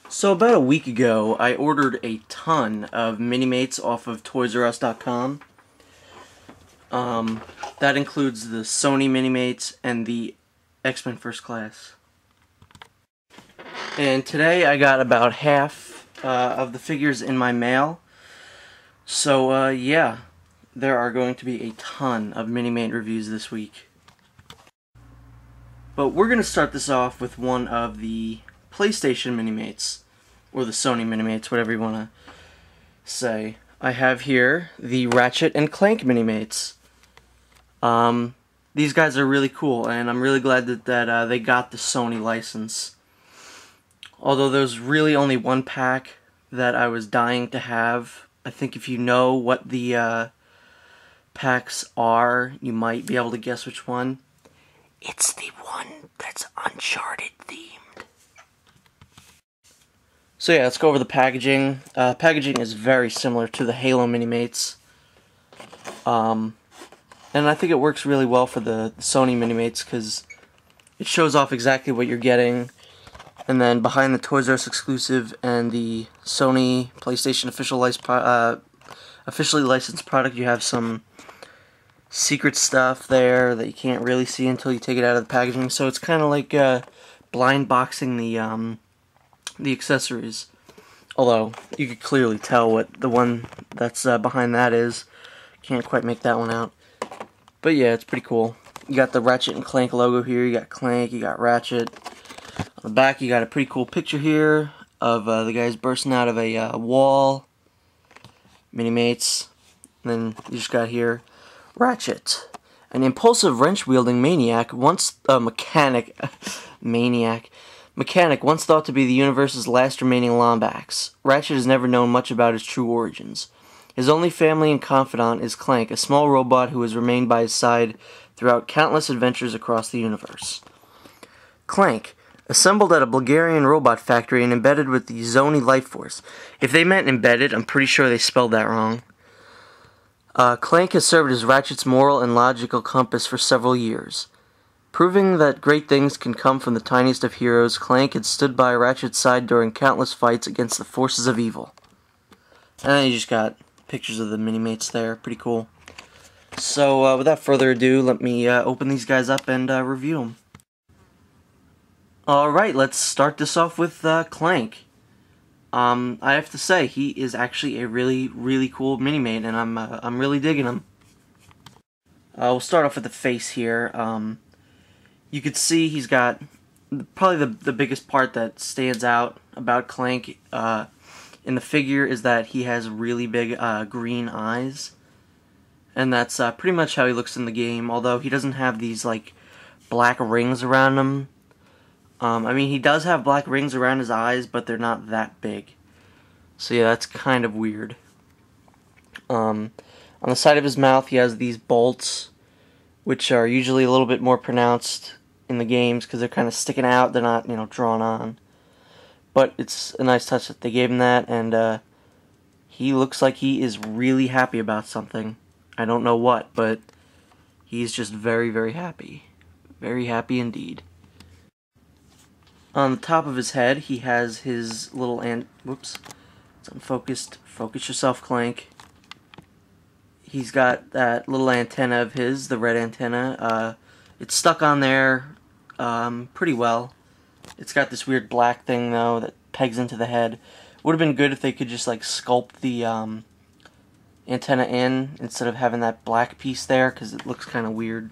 So about a week ago, I ordered a ton of Minimates off of ToysRUs.com. That includes the Sony Minimates and the X-Men First Class. And today I got about half of the figures in my mail. So yeah, there are going to be a ton of Minimate reviews this week. But we're going to start this off with one of the PlayStation Minimates, or the Sony Minimates, whatever you want to say. I have here the Ratchet and Clank Minimates. These guys are really cool, and I'm really glad that they got the Sony license. Although there's really only one pack that I was dying to have. I think if you know what the packs are, you might be able to guess which one. It's the one that's Uncharted themed. So yeah, let's go over the packaging. Packaging is very similar to the Halo Minimates. And I think it works really well for the Sony Minimates because it shows off exactly what you're getting. And then behind the Toys R Us exclusive and the Sony PlayStation officially licensed product, you have some secret stuff there that you can't really see until you take it out of the packaging. So it's kind of like blind boxing the accessories. Although you could clearly tell what the one that's behind that is. Can't quite make that one out. But yeah, it's pretty cool. You got the Ratchet and Clank logo here. You got Clank, you got Ratchet. On the back, you got a pretty cool picture here of the guys bursting out of a wall. Minimates. And then you just got here Ratchet, an impulsive wrench-wielding mechanic once thought to be the universe's last remaining Lombax. Ratchet has never known much about his true origins. His only family and confidant is Clank, a small robot who has remained by his side throughout countless adventures across the universe. Clank, assembled at a Bulgarian robot factory and embedded with the Sony life force. If they meant embedded, I'm pretty sure they spelled that wrong. Clank has served as Ratchet's moral and logical compass for several years. Proving that great things can come from the tiniest of heroes, Clank had stood by Ratchet's side during countless fights against the forces of evil. And then you just got pictures of the Minimates there. Pretty cool. So, without further ado, let me open these guys up and review them. Alright, let's start this off with Clank. I have to say, he is actually a really, really cool Minimate, and I'm really digging him. We'll start off with the face here. You could see he's got probably the biggest part that stands out about Clank in the figure is that he has really big green eyes, and that's pretty much how he looks in the game. Although he doesn't have these like black rings around him. I mean, he does have black rings around his eyes, but they're not that big. So yeah, that's kind of weird. On the side of his mouth, he has these bolts, which are usually a little bit more pronounced in the games because they're kind of sticking out. They're not, drawn on. But it's a nice touch that they gave him that, and he looks like he is really happy about something. I don't know what, but he's just very, very happy. Very happy indeed. On the top of his head, he has his little whoops, it's unfocused. Focus yourself, Clank. He's got that little antenna of his, the red antenna. It's stuck on there pretty well. It's got this weird black thing though that pegs into the head. Would have been good if they could just like sculpt the antenna in instead of having that black piece there, because it looks kind of weird.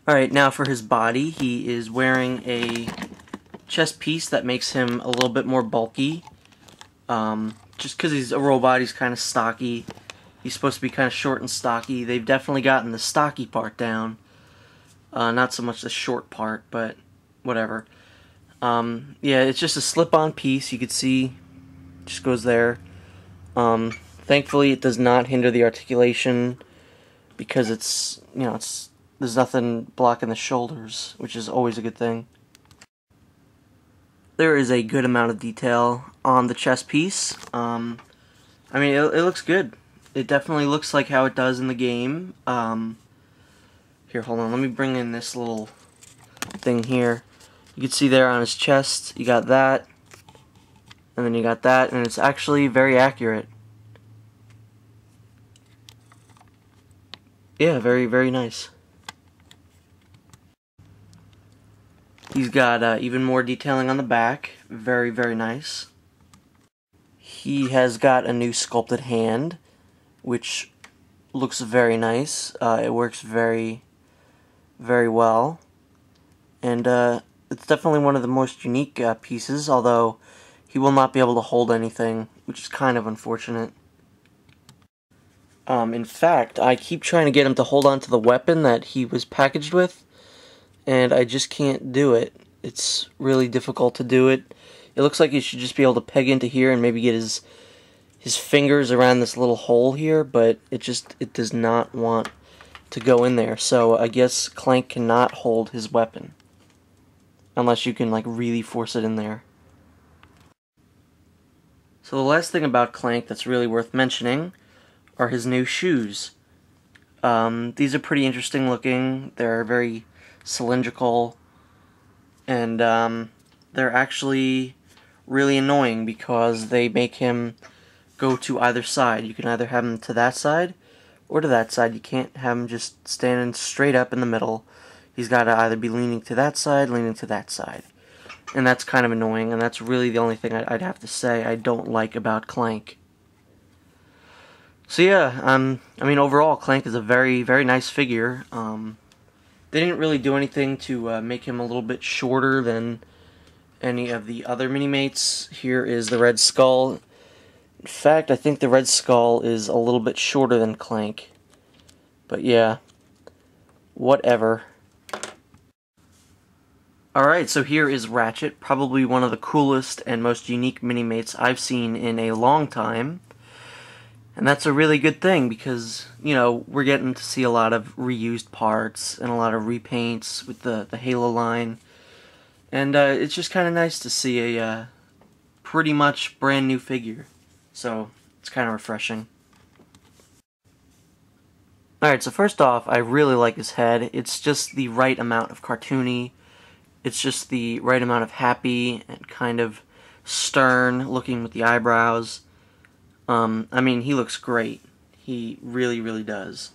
Alright, now for his body, he is wearing a chest piece that makes him a little bit more bulky. Just because he's a robot, he's kind of stocky. He's supposed to be kind of short and stocky. They've definitely gotten the stocky part down. Not so much the short part, but whatever. Yeah, it's just a slip-on piece. You can see, just goes there. Thankfully, it does not hinder the articulation because it's, there's nothing blocking the shoulders, which is always a good thing. There is a good amount of detail on the chest piece. I mean, it looks good. It definitely looks like how it does in the game. Here, hold on. Let me bring in this little thing here. You can see there on his chest, you got that, and then you got that, and it's actually very accurate. Yeah, very, very nice. He's got even more detailing on the back. Very, very nice. He has got a new sculpted hand, which looks very nice. It works very, very well. And it's definitely one of the most unique pieces, although he will not be able to hold anything, which is kind of unfortunate. In fact, I keep trying to get him to hold on to the weapon that he was packaged with, and I just can't do it. It's really difficult to do it. It looks like he should just be able to peg into here and maybe get his fingers around this little hole here, but it does not want to go in there. So I guess Clank cannot hold his weapon unless you can like really force it in there. So the last thing about Clank that's really worth mentioning are his new shoes. These are pretty interesting looking. They're very cylindrical, and they're actually really annoying because they make him go to either side. You can either have him to that side or to that side. You can't have him just standing straight up in the middle. He's got to either be leaning to that side, leaning to that side. And that's kind of annoying, and that's really the only thing I'd have to say I don't like about Clank. So yeah, I mean overall Clank is a very, very nice figure. They didn't really do anything to make him a little bit shorter than any of the other Minimates. Here is the Red Skull. In fact, I think the Red Skull is a little bit shorter than Clank. But yeah, whatever. Alright, so here is Ratchet, probably one of the coolest and most unique Minimates I've seen in a long time. And that's a really good thing because, you know, we're getting to see a lot of reused parts and a lot of repaints with the Halo line. And it's just kind of nice to see a pretty much brand new figure. So, it's kind of refreshing. Alright, so first off, I really like his head. It's just the right amount of cartoony. It's just the right amount of happy and kind of stern looking with the eyebrows. I mean, he looks great. He really, really does.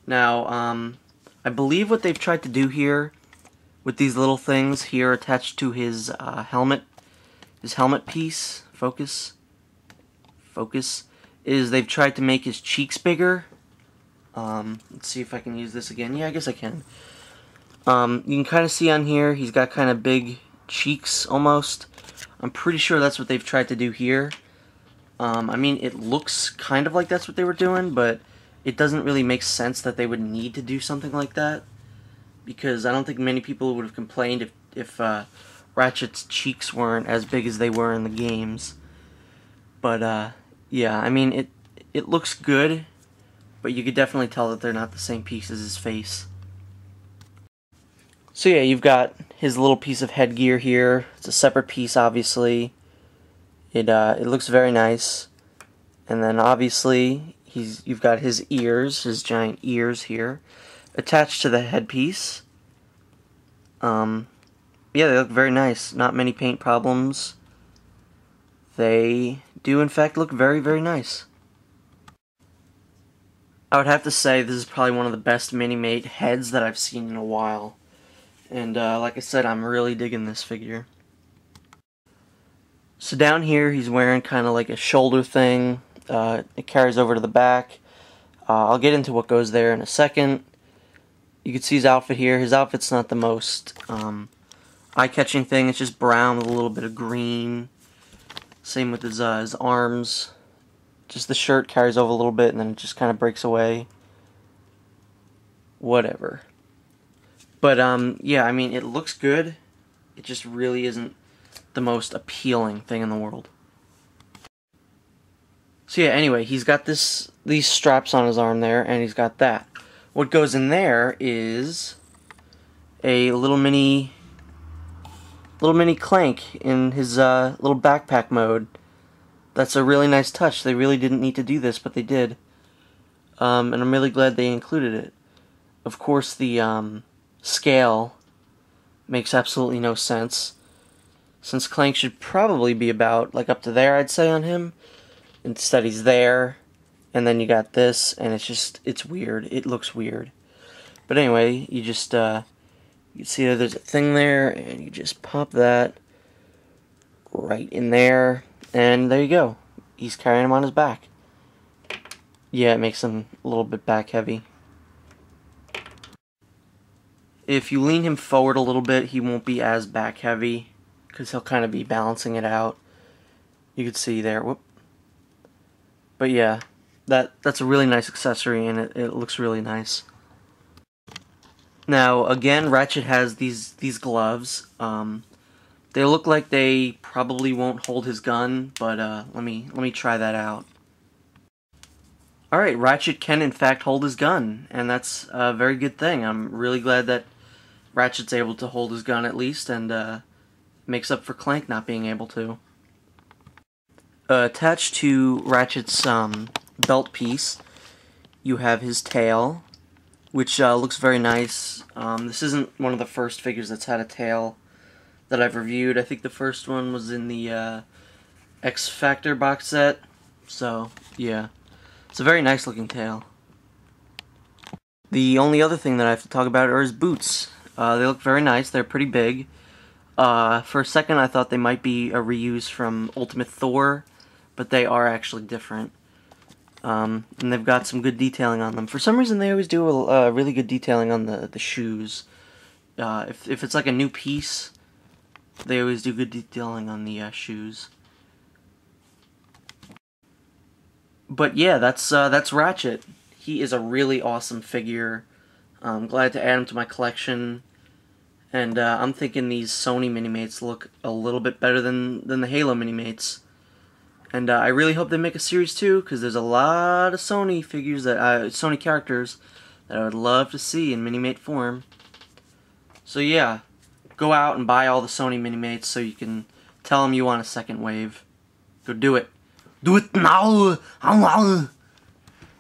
Now, I believe what they've tried to do here with these little things here attached to his helmet piece, focus, is they've tried to make his cheeks bigger. Let's see if I can use this again. Yeah, I guess I can. You can kind of see on here, he's got kind of big cheeks, almost. I'm pretty sure that's what they've tried to do here. I mean, it looks kind of like that's what they were doing, but it doesn't really make sense that they would need to do something like that, because I don't think many people would have complained if Ratchet's cheeks weren't as big as they were in the games. But, yeah, I mean, it looks good, but you could definitely tell that they're not the same piece as his face. So yeah, you've got his little piece of headgear here. It's a separate piece, obviously. It looks very nice. And then obviously you've got his ears, his giant ears here, attached to the headpiece. Yeah, they look very nice. Not many paint problems. They do in fact look very, very nice. I would have to say this is probably one of the best Minimate heads that I've seen in a while. And like I said, I'm really digging this figure. So down here, he's wearing kind of like a shoulder thing. It carries over to the back. I'll get into what goes there in a second. You can see his outfit here. His outfit's not the most eye-catching thing. It's just brown with a little bit of green. Same with his arms. Just the shirt carries over a little bit and then it just kind of breaks away. Whatever. But, yeah, I mean, it looks good. It just really isn't the most appealing thing in the world. So yeah, anyway, he's got these straps on his arm there, and he's got that. What goes in there is a little mini Clank in his little backpack mode. That's a really nice touch. They really didn't need to do this, but they did. And I'm really glad they included it. Of course, the scale makes absolutely no sense. Since Clank should probably be about, like, up to there, I'd say, on him. Instead, he's there. And then you got this, and it's weird. It looks weird. But anyway, you just, you see that there's a thing there, and you just pop that right in there. And there you go. He's carrying him on his back. Yeah, it makes him a little bit back heavy. If you lean him forward a little bit, he won't be as back heavy, because he'll kind of be balancing it out. You can see there. Whoop. But yeah, that's a really nice accessory, and it looks really nice. Now, again, Ratchet has these gloves. They look like they probably won't hold his gun, but let me try that out. Alright, Ratchet can in fact hold his gun, and that's a very good thing. I'm really glad that Ratchet's able to hold his gun at least, and makes up for Clank not being able to. Attached to Ratchet's belt piece, you have his tail, which looks very nice. This isn't one of the first figures that's had a tail that I've reviewed. I think the first one was in the X Factor box set, so yeah. It's a very nice looking tail. The only other thing that I have to talk about are his boots. They look very nice. They're pretty big. For a second I thought they might be a reuse from Ultimate Thor, but they are actually different. And they've got some good detailing on them. For some reason they always do a really good detailing on the shoes. If it's like a new piece, they always do good detailing on the shoes. But yeah, that's Ratchet. He is a really awesome figure. I'm glad to add him to my collection. And I'm thinking these Sony Minimates look a little bit better than the Halo Minimates. And I really hope they make a series 2, because there's a lot of Sony figures Sony characters that I would love to see in Minimate form. So yeah, go out and buy all the Sony Minimates so you can tell them you want a second wave. Go do it. Do it now!